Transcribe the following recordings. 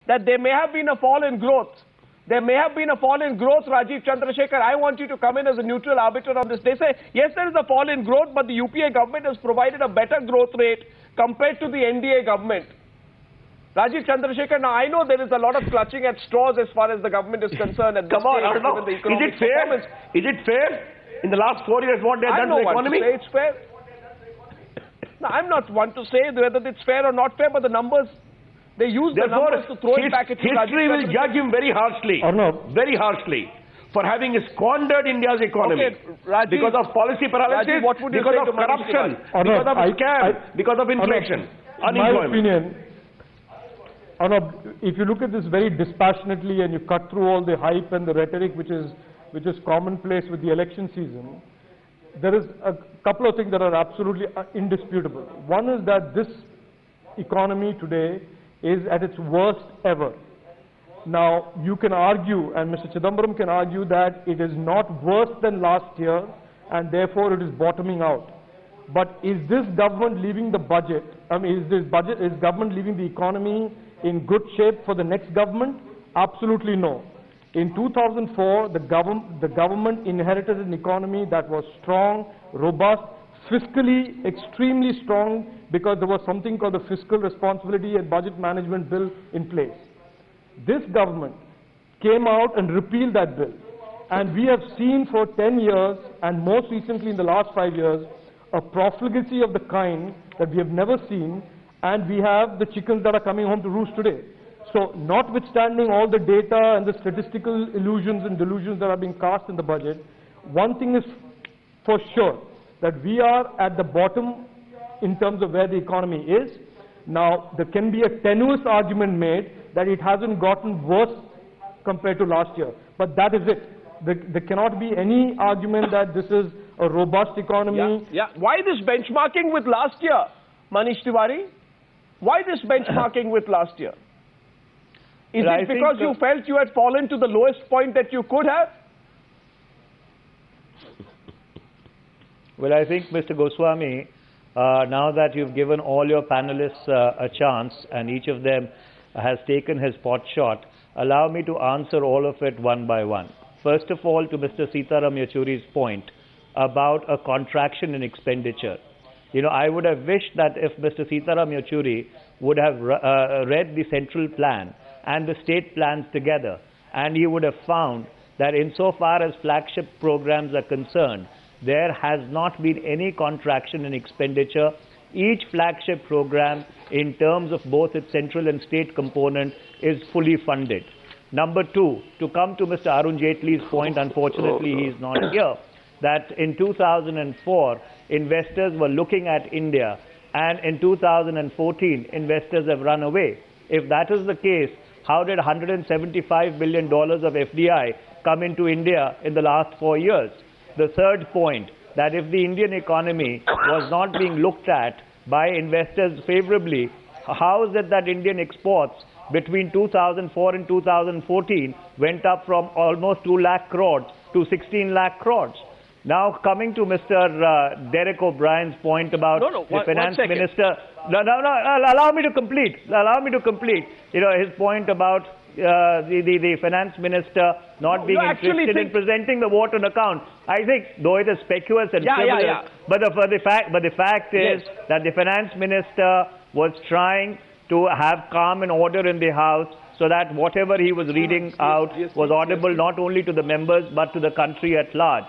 that there may have been a fall in growth. There may have been a fall in growth, Rajiv Chandrasekhar. I want you to come in as a neutral arbiter on this. They say, yes, there is a fall in growth, but the UPA government has provided a better growth rate compared to the NDA government. Rajiv Chandrasekhar, now I know there is a lot of clutching at straws as far as the government is concerned. At Come on, Arnav. Is it fair? Is it fair? In the last 4 years, what they have done to the economy? I don't want to say it's fair. No, I'm not one to say whether it's fair or not fair, but the numbers, they use the numbers to throw it back at you. History will judge him very harshly. Very harshly. For having squandered India's economy. Okay, Rajiv, because of policy paralysis, Rajiv, what would you because say of corruption, because of scam, because of inflation, unemployment. My opinion, if you look at this very dispassionately and you cut through all the hype and the rhetoric which is commonplace with the election season, there is a couple of things that are absolutely indisputable. One is that this economy today is at its worst ever. Now, you can argue, and Mr. Chidambaram can argue, that it is not worse than last year, and therefore it is bottoming out. But is this government leaving the budget, is government leaving the economy in good shape for the next government? Absolutely no. In 2004, the government inherited an economy that was strong, robust, fiscally extremely strong, because there was something called the Fiscal Responsibility and Budget Management Bill in place. This government came out and repealed that bill. And we have seen for 10 years, and most recently in the last 5 years, a profligacy of the kind that we have never seen, and we have the chickens that are coming home to roost today. So, notwithstanding all the data and the statistical illusions and delusions that are being cast in the budget, one thing is for sure, that we are at the bottom in terms of where the economy is. Now, there can be a tenuous argument made that it hasn't gotten worse compared to last year. But that is it. There cannot be any argument that this is a robust economy. Yeah. Why this benchmarking with last year, Manish Tiwari? Why this benchmarking with last year? Is it because you felt you had fallen to the lowest point that you could have? Well, I think, Mr. Goswami, now that you've given all your panelists a chance and each of them has taken his pot shot, allow me to answer all of it one by one. First of all, to Mr. Sitaram Yechury's point about a contraction in expenditure. You know, I would have wished that if Mr. Sitaram Yechury would have read the central plan and the state plans together, and he would have found that insofar as flagship programs are concerned, there has not been any contraction in expenditure. Each flagship program, in terms of both its central and state component, is fully funded. Number two, to come to Mr. Arun Jaitley's point, unfortunately he is not here, that in 2004, investors were looking at India, and in 2014, investors have run away. If that is the case, how did $175 billion of FDI come into India in the last 4 years? The third point, that if the Indian economy was not being looked at by investors favorably, how is it that Indian exports between 2004 and 2014 went up from almost 2 lakh crores to 16 lakh crores? Now, coming to Mr. Derek O'Brien's point about the finance minister. No, allow me to complete. Allow me to complete. You know, his point about the finance minister not being interested in presenting the vote on account. I think, though it is speculous and frivolous, but the fact is that the finance minister was trying to have calm and order in the House, so that whatever he was reading out was audible not only to the members but to the country at large.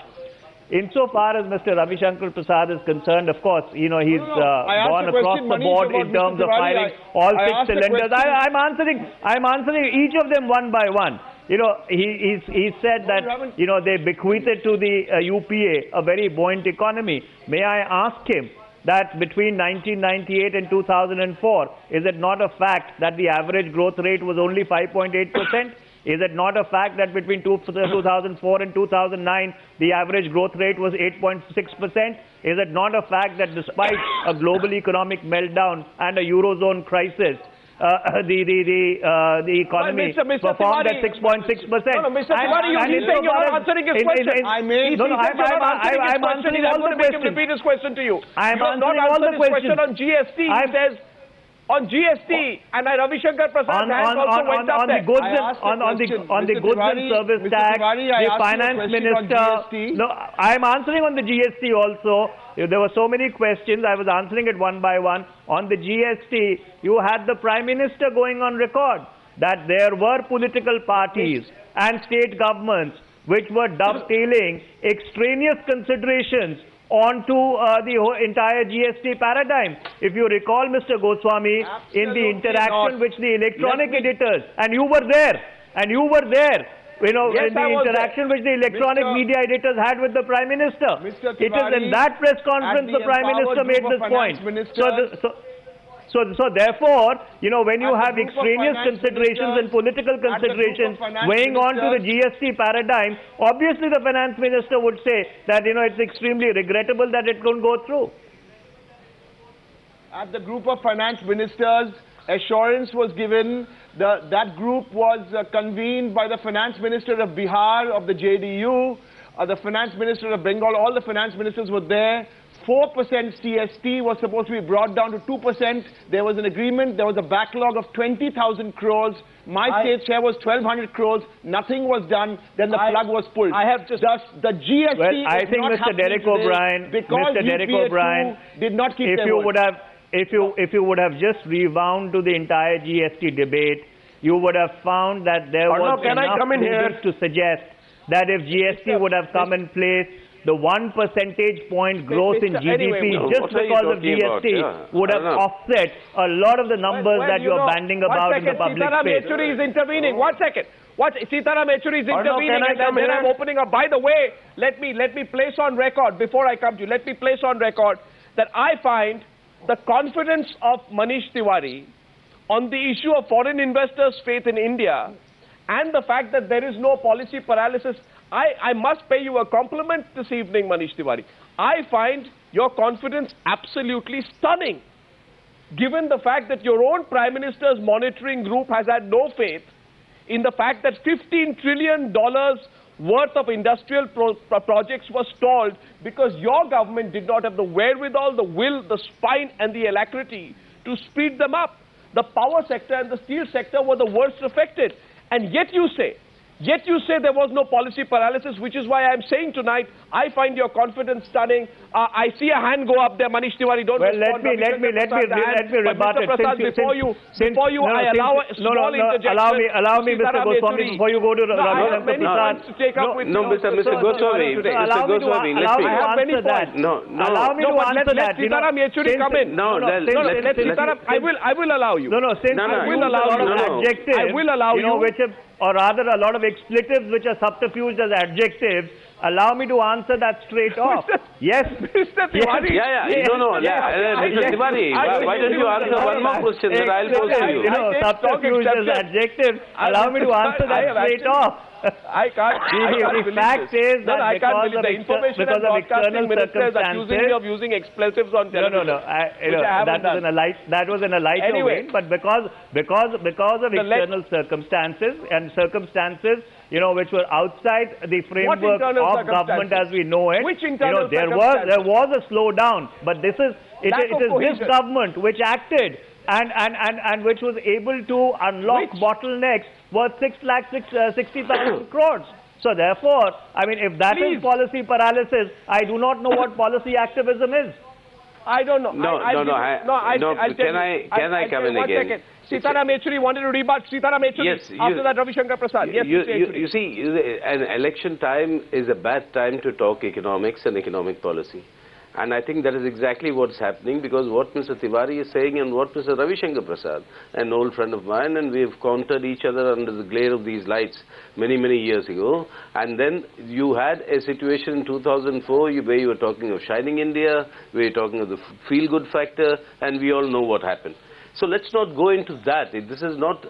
Insofar as Mr. Ravi Shankar Prasad is concerned, of course, you know, he's gone across the board in terms of firing all 6 cylinders. I'm answering each of them one by one. You know, he said that, you know, they bequeathed to the UPA a very buoyant economy. May I ask him that between 1998 and 2004, is it not a fact that the average growth rate was only 5.8%? Is it not a fact that between 2004 and 2009, the average growth rate was 8.6%? Is it not a fact that despite a global economic meltdown and a Eurozone crisis, the economy performed at 6.6%? No, Mr. Tiwari, you're saying you're not answering his question. I'm answering all the questions. Repeat his question to you. I'm answering all the questions. On GST, he says... on GST, and Ravi Shankar Prasad also went up there. On the goods and service tax, the finance minister. No, I'm answering on the GST also. There were so many questions. I was answering it one by one. On the GST, you had the Prime Minister going on record that there were political parties and state governments which were dovetailing extraneous considerations onto the entire GST paradigm. If you recall, Mr. Goswami, in the interaction which the electronic editors, and you were there, you know, yes, in the interaction which the electronic media editors had with the Prime Minister. It is in that press conference the Prime Minister made this point. So therefore, you know, when you have extraneous considerations and political considerations weighing on to the GST paradigm, obviously the finance minister would say that, you know, it's extremely regrettable that it couldn't go through. At the group of finance ministers, assurance was given. That group was convened by the finance minister of Bihar, of the JDU, the finance minister of Bengal. All the finance ministers were there. 4% CST was supposed to be brought down to 2%. There was an agreement. There was a backlog of 20,000 crores. My state share was 1,200 crores. Nothing was done. Then the plug was pulled. I have just the GST. Well, I think Mr. Derek O'Brien, did not keep their word. If you would have just rewound to the entire GST debate, you would have found that there was enough evidence to suggest that if GST would have come in place, the 1 percentage point growth in GDP just because of GST would have offset a lot of the numbers that you are banding about in the public space. Sitaram Yechury is intervening. 1 second. Sitaram Yechury is intervening, and then I'm opening up. By the way, let me place on record, before I come to you, let me place on record that I find the confidence of Manish Tiwari on the issue of foreign investors' faith in India and the fact that there is no policy paralysis. I must pay you a compliment this evening, Manish Tiwari. I find your confidence absolutely stunning, given the fact that your own Prime Minister's monitoring group has had no faith in the fact that $15 trillion worth of industrial projects were stalled because your government did not have the wherewithal, the will, the spine and the alacrity to speed them up. The power sector and the steel sector were the worst affected. And yet you say there was no policy paralysis, which is why I'm saying tonight, I find your confidence stunning. I see a hand go up there, Manish Tiwari. Don't respond. Let me rebut it. Before you, allow a small interjection. Allow me, Mr. Goswami, before you go to Ravi Shankar Prasad. No, Mr. Goswami, let me answer that. Allow me to answer that. Let Sitaram Yechury come in. Let Sitaram. I will allow you. I will allow you. Adjectives. I will allow you. Or rather a lot of expletives which are subterfuged as adjectives. Allow me to answer that straight off. Yes. Mr. Tiwari. Mr. Tiwari, why don't you answer one more question that I'll pose to you? Subterfuge as adjectives. Allow me to answer that straight off. I can't. The fact is that because of external circumstances, of using expletives on television. That was in a lighter vein. But because of external circumstances and circumstances, you know, which were outside the framework of government as we know it, which internal there was a slowdown. But it is this government which acted and which was able to unlock bottlenecks worth 6,60,000 crores. So therefore, I mean, if that is policy paralysis, I do not know what policy activism is. I don't know. Can I come in again? Sitaram Yechury wanted to rebut. Sitaram Yechury. Yes. After that, Ravi Shankar Prasad. Yes. You see, an election time is a bad time to talk economics and economic policy. And I think that is exactly what's happening, because what Mr. Tiwari is saying and what Mr. Ravi Shankar Prasad, an old friend of mine, and we have countered each other under the glare of these lights many, many years ago. And then you had a situation in 2004 where you were talking of Shining India, where you were talking of the feel-good factor, and we all know what happened. So let's not go into that. This is not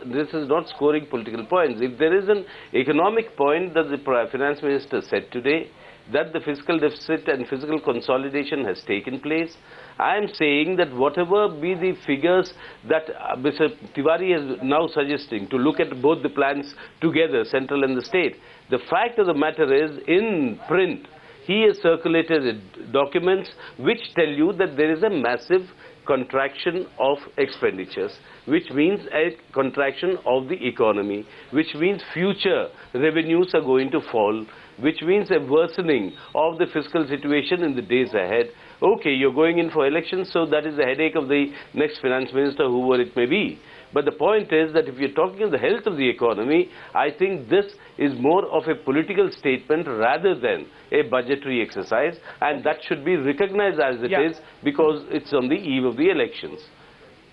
scoring political points. If there is an economic point that the finance minister said today, that the fiscal deficit and fiscal consolidation has taken place, I am saying that whatever be the figures that Mr. Tiwari is now suggesting, to look at both the plans together, central and the state, the fact of the matter is, in print, he has circulated documents which tell you that there is a massive contraction of expenditures, which means a contraction of the economy, which means future revenues are going to fall, which means a worsening of the fiscal situation in the days ahead. Okay, you're going in for elections, so that is the headache of the next finance minister, whoever it may be. But the point is that if you're talking of the health of the economy, I think this is more of a political statement rather than a budgetary exercise, and that should be recognized as it is, because it's on the eve of the elections.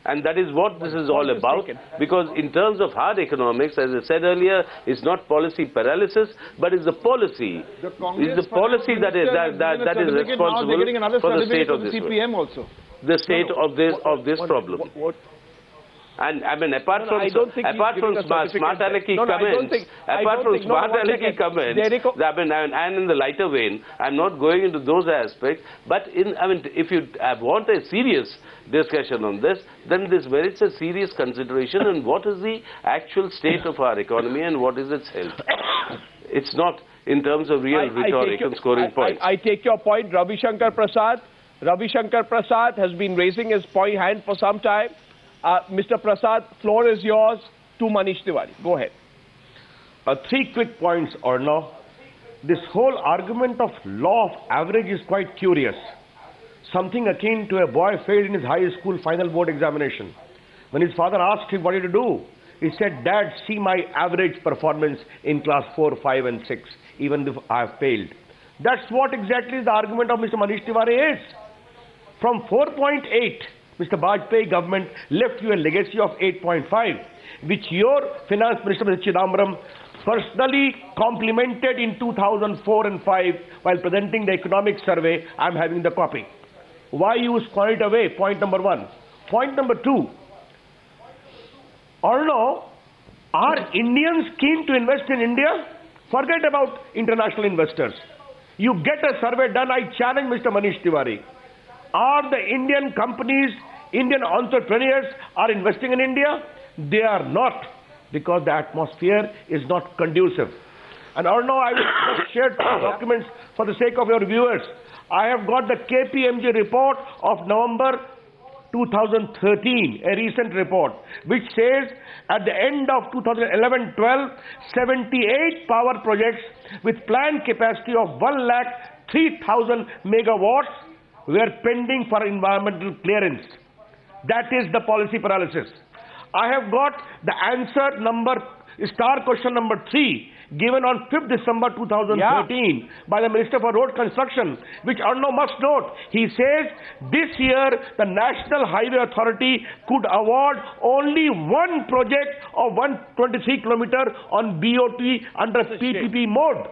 And that is what this is all about, because in terms of hard economics, as I said earlier, it's not policy paralysis, but it's the policy. It's the policy that is responsible for the state of this CPM also. The state of this problem. And I mean, apart from smart alecky comments, I mean, and in the lighter vein, I'm not going into those aspects. But if you want a serious discussion on this, then this merits a serious consideration on what is the actual state of our economy and what is its health. It's not in terms of real rhetoric and scoring points. I take your point, Ravi Shankar Prasad. Ravi Shankar Prasad has been raising his hand for some time. Mr. Prasad, floor is yours to Manish Tiwari. Go ahead. 3 quick points, Arnav. This whole argument of law of average is quite curious. Something akin to a boy failed in his high school final board examination. When his father asked him, what did you do? He said, Dad, see my average performance in class 4, 5 and 6, even if I have failed. That's what exactly the argument of Mr. Manish Tiwari is. From 4.8, Mr. Vajpayee government left you a legacy of 8.5, which your finance minister, Mr. Chidambaram, personally complimented in 2004 and 5 while presenting the economic survey. I'm having the copy. Why you squander it away? Point number 1. Point number 2. Arnav, are Indians keen to invest in India? Forget about international investors. You get a survey done, I challenge Mr. Manish Tiwari. Are the Indian companies, Indian entrepreneurs are investing in India? They are not, because the atmosphere is not conducive. And Arnav, I will just share documents for the sake of your viewers. I have got the KPMG report of November 2013, a recent report, which says at the end of 2011-12, 78 power projects with planned capacity of 1,03,000 megawatts were pending for environmental clearance. That is the policy paralysis. I have got the answer number, star question number 3, given on 5th December 2013 by the Minister for Road Construction, which Arnav must note. He says this year the National Highway Authority could award only one project of 123 kilometers on BOT under PPP mode.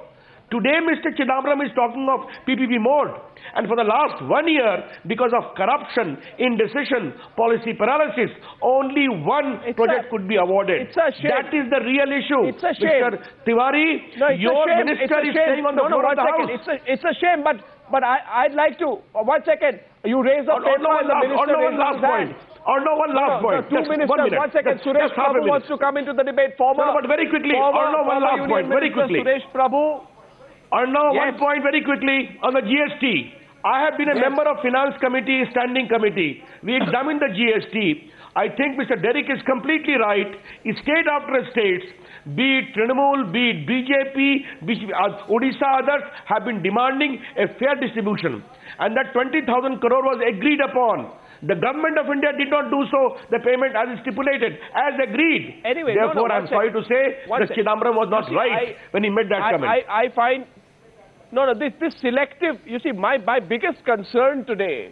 Today, Mr. Chidambaram is talking of PPP mode. And for the last 1 year, because of corruption, indecision, policy paralysis, only one project could be awarded. It's a shame. That is the real issue. It's a shame. Mr. Tiwari, your minister is staying on the floor of the House. It's a shame, but I'd like to, 1 second, you raise a paper and the minister one last point. One last point. 2 minutes, 1 second. Suresh Prabhu wants to come into the debate. But very quickly, one last point, very quickly. Suresh Prabhu. Arnav, 1 point very quickly on the GST. I have been a member of Finance Committee, Standing Committee. We examined the GST. I think Mr. Derek is completely right. State after state, be it Trinamool, be it BJP, Odisha, others have been demanding a fair distribution. And that 20,000 crore was agreed upon. The government of India did not do so, the payment as stipulated, as agreed. Anyway, therefore, I'm sorry to say that Chidambaram was not right when he made that comment. I find... this selective, you see, my biggest concern today,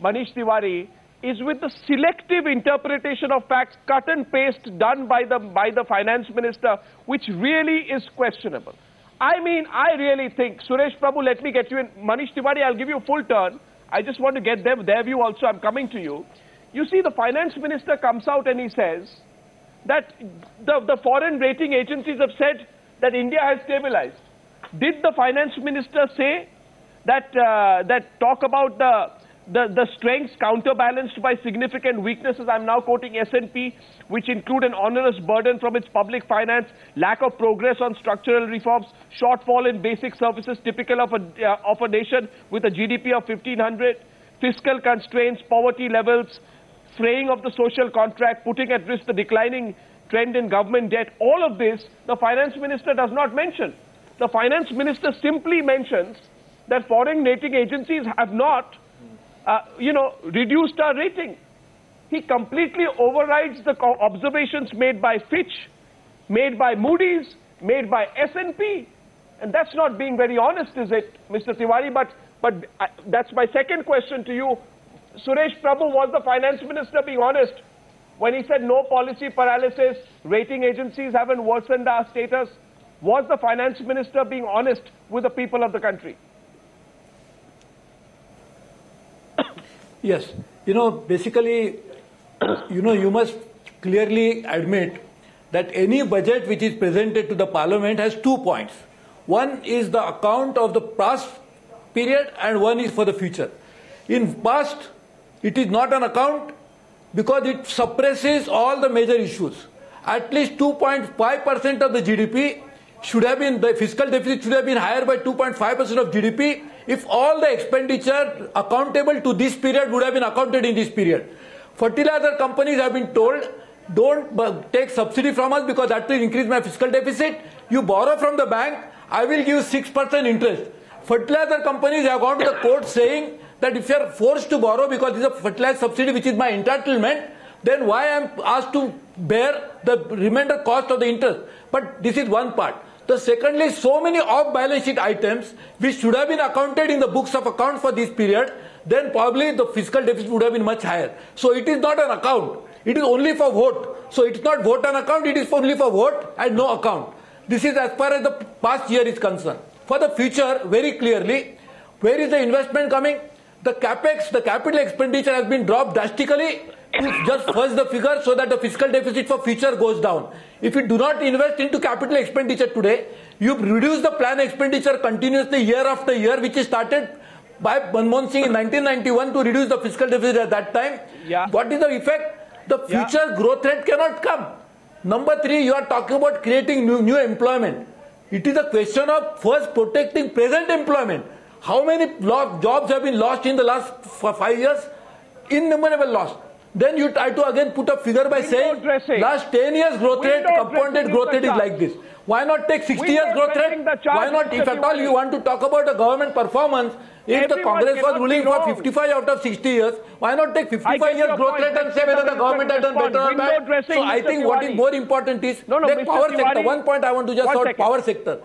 Manish Tiwari, is with the selective interpretation of facts, cut and paste done by the finance minister, which really is questionable. I mean, I really think, Suresh Prabhu, let me get you in. Manish Tiwari, I'll give you a full turn. I just want to get their view also. I'm coming to you. You see, the finance minister comes out and he says that the foreign rating agencies have said that India has stabilized. Did the finance minister say that talk about the strengths counterbalanced by significant weaknesses? I'm now quoting S&P, which include an onerous burden from its public finance, lack of progress on structural reforms, shortfall in basic services typical of a nation with a GDP of 1,500, fiscal constraints, poverty levels, fraying of the social contract, putting at risk the declining trend in government debt, all of this the finance minister does not mention. The finance minister simply mentions that foreign rating agencies have not, reduced our rating. He completely overrides the observations made by Fitch, made by Moody's, made by S&P. And that's not being very honest, is it, Mr. Tiwari? But that's my second question to you. Suresh Prabhu, was the finance minister being honest when he said no policy paralysis, rating agencies haven't worsened our status? Was the finance minister being honest with the people of the country? Yes. Basically, you must clearly admit that any budget which is presented to the parliament has 2 points. One is the account of the past period and one is for the future. In past, it is not an account because it suppresses all the major issues. At least 2.5% of the GDP should have been, the fiscal deficit should have been higher by 2.5% of GDP if all the expenditure accountable to this period would have been accounted in this period. Fertilizer companies have been told, don't take subsidy from us because that will increase my fiscal deficit. You borrow from the bank, I will give 6% interest. Fertilizer companies have gone to the court saying that if you are forced to borrow because it's a fertilizer subsidy which is my entitlement, then why I am asked to bear the remainder cost of the interest. But this is one part. The secondly, so many off-balance sheet items which should have been accounted in the books of account for this period, then probably the fiscal deficit would have been much higher. So it is not an account. It is only for vote. So it's not vote on account, it is only for vote and no account. This is as far as the past year is concerned. For the future, very clearly, where is the investment coming? The capex, the capital expenditure has been dropped drastically to just fudge the figure so that the fiscal deficit for future goes down. If you do not invest into capital expenditure today, you reduce the plan expenditure continuously year after year, which is started by Manmohan Singh in 1991 to reduce the fiscal deficit at that time. Yeah. What is the effect? The future growth rate cannot come. Number 3, you are talking about creating new employment. It is a question of first protecting present employment. How many jobs have been lost in the last 5 years? Innumerable lost. Then you try to again put a figure by saying last 10 years growth rate, compounded growth rate is like this. Why not take 60 years growth rate? Why not, if at all you want to talk about a government performance, if the Congress was ruling for 55 out of 60 years, why not take 55 years growth rate and say whether the government has done better or bad? So I think what is more important is the power sector. One point I want to just sort power sector.